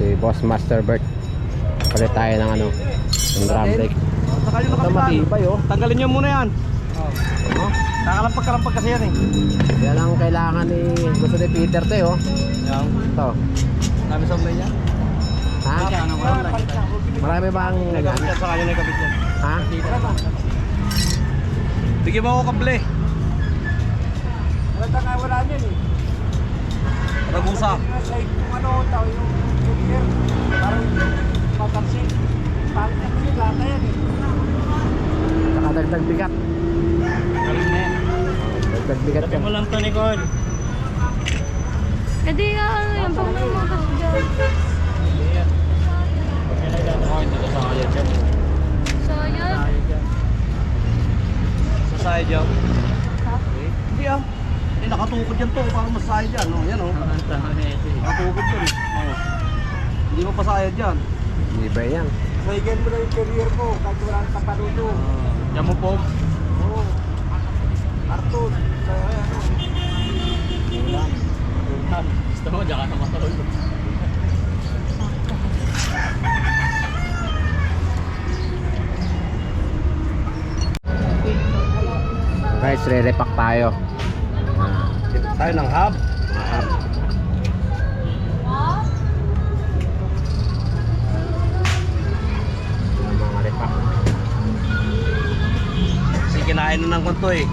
Si Boss Master Bert. Palit tayo ng ano, yung drum brake. Tagalin mo Ito kapitan. matibay oh. Tanggalin nyo muna yan. Oh. Nakalampag-kalampag kasi yan eh. Yan ang kailangan ni gusto ni Peter to oh. Yan. Ito. Dami sa online yan. Ha? Marami bang Nagkabit yan sa kanya, nagkabit yan. ha? Bigyan mo ako kable. Wala niyan eh. Ragusa. Kung ano tao yung junior, parang papansin. Parang yung lata yan eh. Nakadagdag bigat. Galing na yan. Dagdag bigat Sabi yan. mo lang to, Nicole. Hindi nga ano yan, pag namutas dyan. Hindi ka sakaya dyan. Sayang. Sasaya dyan. Hindi ah. Eh, nakatukod yan to. Parang masasaya dyan. Oh, yan oh. Nakatukod yan. Oh. Hindi mo pasaya dyan. Hindi ba yan? Saigan mo na yung career ko kahit wala nang tapanudo. Yan mo po. Oo. Cartoon. So, ano. Gusto mo, dyan ka na matulog. Guys, re-repack tayo. Tayo ng hub. Yung mga repack. Kasi kinain na ng konto eh.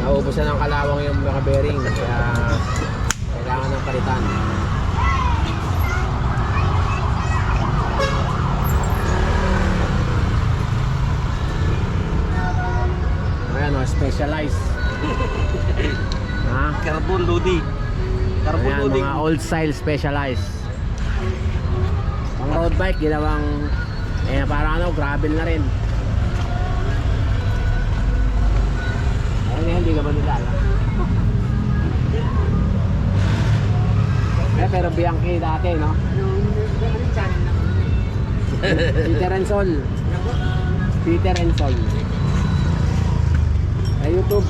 Naubos na ng kalawang yung mga bearing. Kaya kailangan ng palitan. Ayan o, specialized. Ha? Carbon loading. Carbon Ayan, loading. mga old style specialized. Pang road bike, ginawang parang ano, gravel na rin. Ayun, hindi ka ba nila alam? Pero Bianchi dati, no? Peter and Sol. Peter and Sol. Sa YouTube.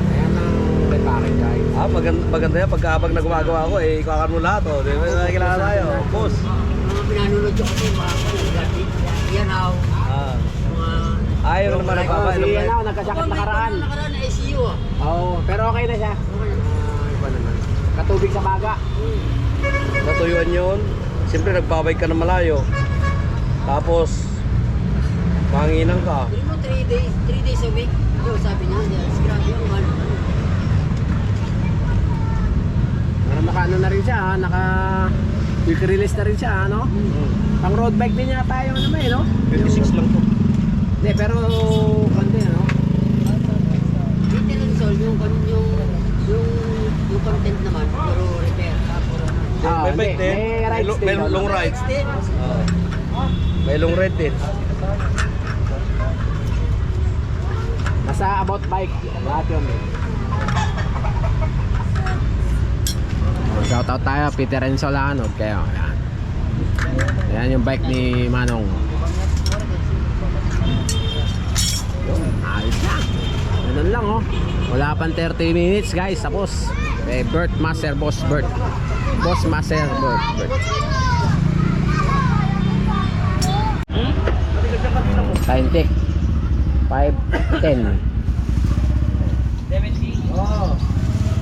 Ayan ang repackage guys. Ah, maganda yan. Pagkabag na gumagawa ako, eh, ikakan mo lahat, oh. Di ba nakikilala tayo? Boss. Mga pinanunod ko kasi yan ako. Ah. Ayaw naman ang Oh, papa. si ano, nagkasakit nakaraan. Nakaraan na ICU ah. Oo, pero okay na siya. Iba naman. Katubig sa baga. Natuyuan yun. Siyempre nagbabike ka na malayo. Tapos, manginang ka. Hindi mo 3 days a week. Yo, sabi niya, grabe yung ano. Pero naka-ano na rin siya, ha? Naka quick release na rin siya, ano? Pang road bike din yata yung ano ba, no? 26 lang to. Hindi, pero konti, ano? Hindi lang solve yung content naman, pero repair. Ah, May bike hindi. din. May rides din, May no? long rides. Din. May long ride din. Nasa about bike, lahat yun. Shoutout tayo, Peter and Solano, kayo. Ayan. Ayan yung bike ni Manong. Ayos na. Ganun lang oh. Wala pang 30 minutes guys. Tapos. Bert Master, Boss Bert. Boss Master, Bert. Time tick. 5:10. Oo.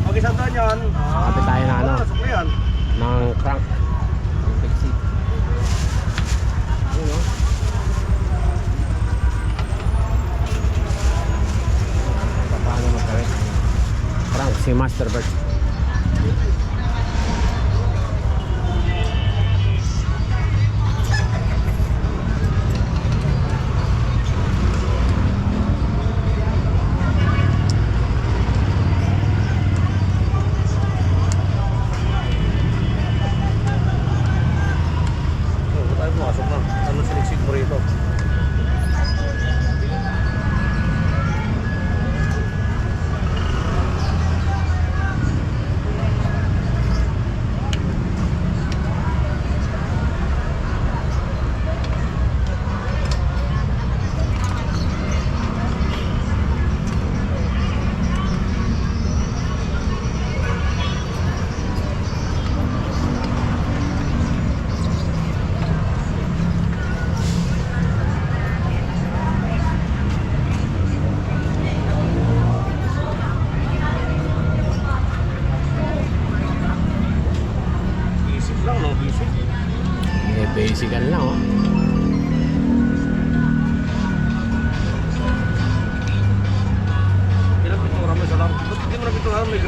Okay, saan doon yun? Kapit tayo na ano. Pasok mo yan. Ng crank. Ng fixie. Ayun oh. Paano magkawit? Crank si Master Bert. Oo, tayo pumasok na. Ano siniksik mo rito?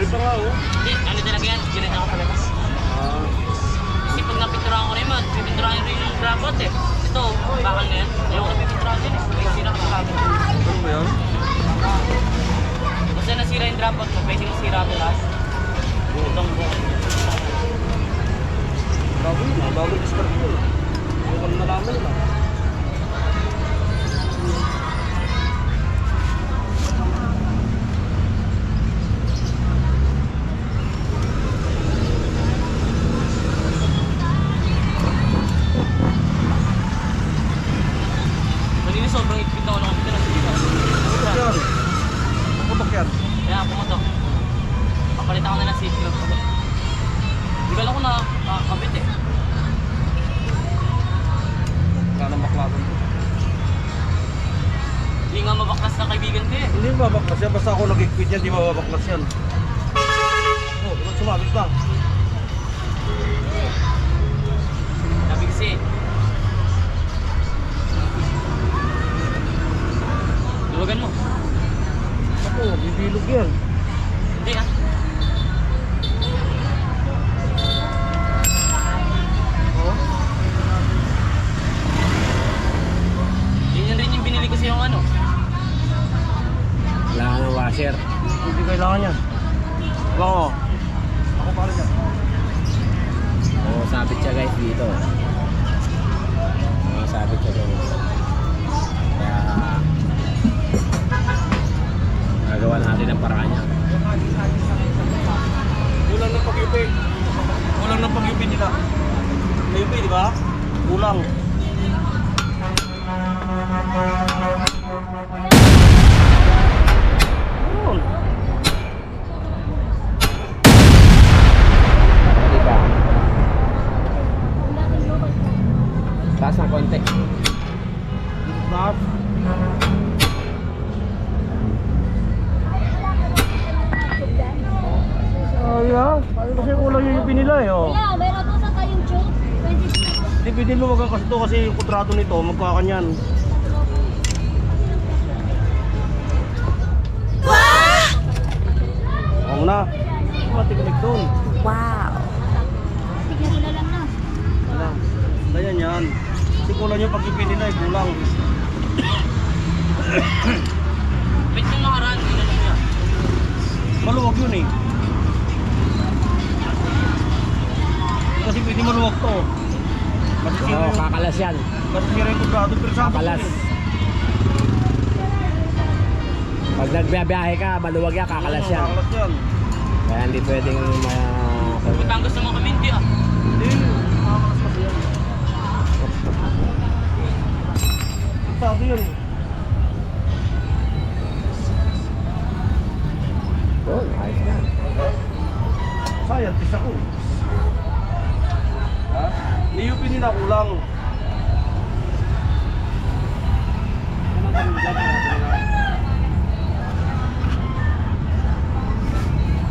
Pwede pa nga, oh. Hindi, ano talaga yan? Gilit ako sa labas. Ah. Kasi pag napinturahan ko na yun, pipinturahan rin yung grabot eh. Ito, bakal na yan. Ayaw ko na pipinturahan din eh. May sira ka sa kagad. Ano ba yan? Basta nasira yung grabot mo, pwede masira ito last. Itong buong. Bago yun, ah. Bago discard yun. Hindi ko nalaman yun, ah. Kanina sobrang ikpit ako ng kapita na sige. Putok yan. Putok yan. Kaya pumatok. Papalit ako na ng seat lock. Hindi ko alam kung nakakabit eh. Wala nang baklasan. Hindi nga mabaklas ng kaibigan ko eh. Hindi babaklas yan. Basta ako nag-equip yan, di babaklas yan. Oh, ba't sumabit na? Sabi kasi, luwagan mo. Ako, bibilog yan. Hindi ah. Oh? Yun rin yung binili ko sa yung ano. Kailangan ng washer. Hindi kailangan yan. Bango. Ako pala yan. Oo, sabit siya guys dito. Oo, sabit siya doon. Kaya nagawa natin ang paraan niya. Kulang ng pag-UP. Kulang ng pag-UP nila. May UP, di ba? Kulang. Yun. Diba? Taas ng konti. Stop. Ay, ay kasi kulang yung UP nila eh, oh. Kaya, meron po sa kayong tube. 20 Hindi pwede luwagan kasi ito kasi yung kontrato nito, magkakanyan. Wow! na. Matikinig doon. Wow. Tignan ko na lang na. Wala. Ganyan yan. Kasi kulang yung pag-ipin nila eh, kulang. Pwede yung nakaraan, hindi na lang yan. Maluwag yun eh. Kasi pwede maluwag to. Kasi Oo, kakalas yan. kasi sira yung kontrato, pero sabi ko Kakalas. eh. Pag nagbiyahe ka, maluwag yan, kakalas yan. Kakalas yan. Kaya hindi pwedeng Batangas naman kami, hindi ah. Hindi. Kakalas kasi yan. Sabi yun. Oh, ayos na. Scientist ako. Ha? Niyupin nila kulang.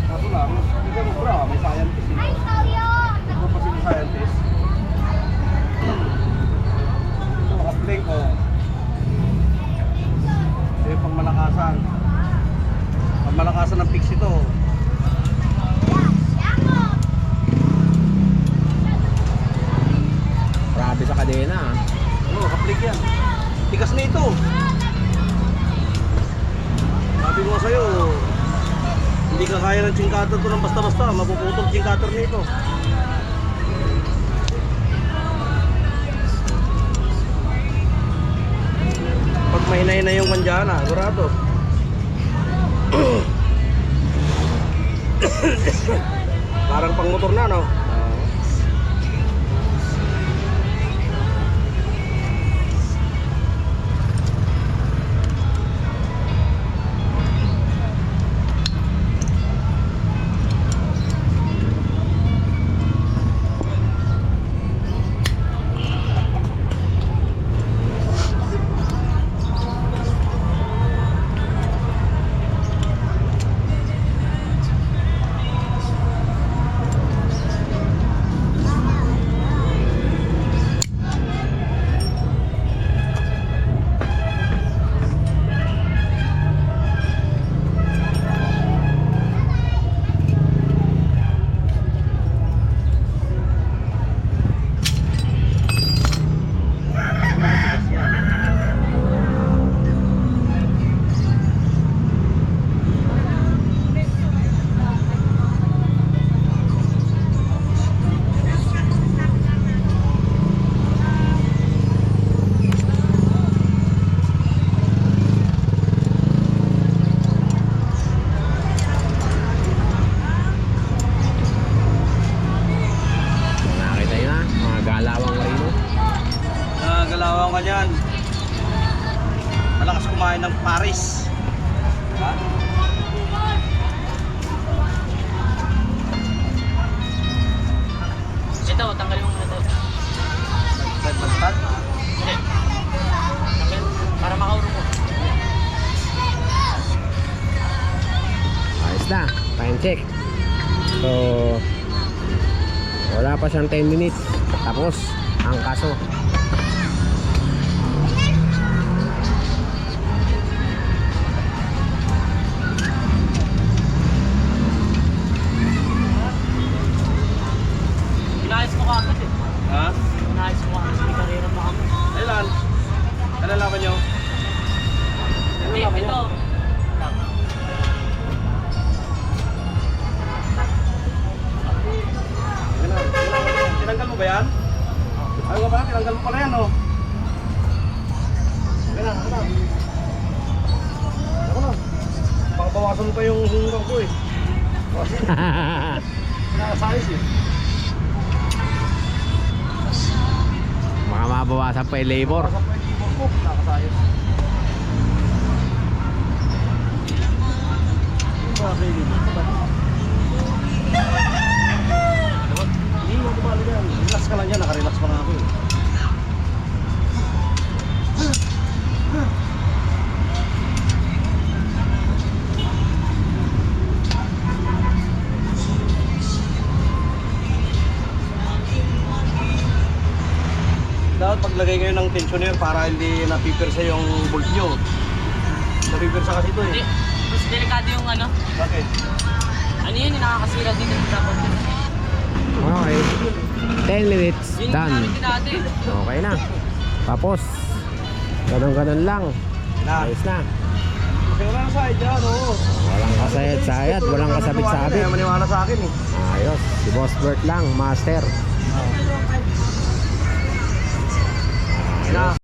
Kaso lang, hindi mo bra, may scientist eh. Ito pa sila scientist. Ito, naka-play ko. Ito yung pangmalakasan. Pangmalakasan ng fix ito. Grabe sa kadena. Oo, kaplik yan. Tigas na ito. Sabi ko sa'yo, hindi ka kaya ng chingkater to ng basta-basta. Mapuputol chingkater nito. Pag mahina-hina yung kandyana, sigurado. Parang pang motor na, no? Ayos na, time check. So, wala pa siyang 10 minutes. Tapos, ang kaso. Inayos mo kagad eh. Ha? Inayos mo kagad. May karera mo kami. Ilan? Nalalaman nyo? Hindi, ito. Tinanggal mo ba yan? Ayaw ka pala, tinanggal mo pala yan, oh. Ano na. Ako na. Pakabawasan mo pa yung hunggang ko eh. Nakasayos eh. Baka mabawasan pa yung labor. Nakasap pa yung keyboard ko, nakasayos. Hindi mo kumalo yan. Relax ka lang yan, nakarelax pa na ako eh. Dapat paglagay kayo ng tensioner para hindi napipirsa yung bolt nyo. Napipirsa kasi ito Hindi. eh. Mas delikado yung ano. Bakit? Ano yun, yung nakakasira dito sa dapat. Okay. 10 minutes, Yun yung done. namin natin. Okay na. Tapos, ganun-ganun lang. Na. Ayos na. Kasi wala na side dyan, oo. Walang kasayad-sayad, walang kasabit-sabit. Kaya maniwala sa akin eh. Ayos. Si Boss Bert lang, master. Na.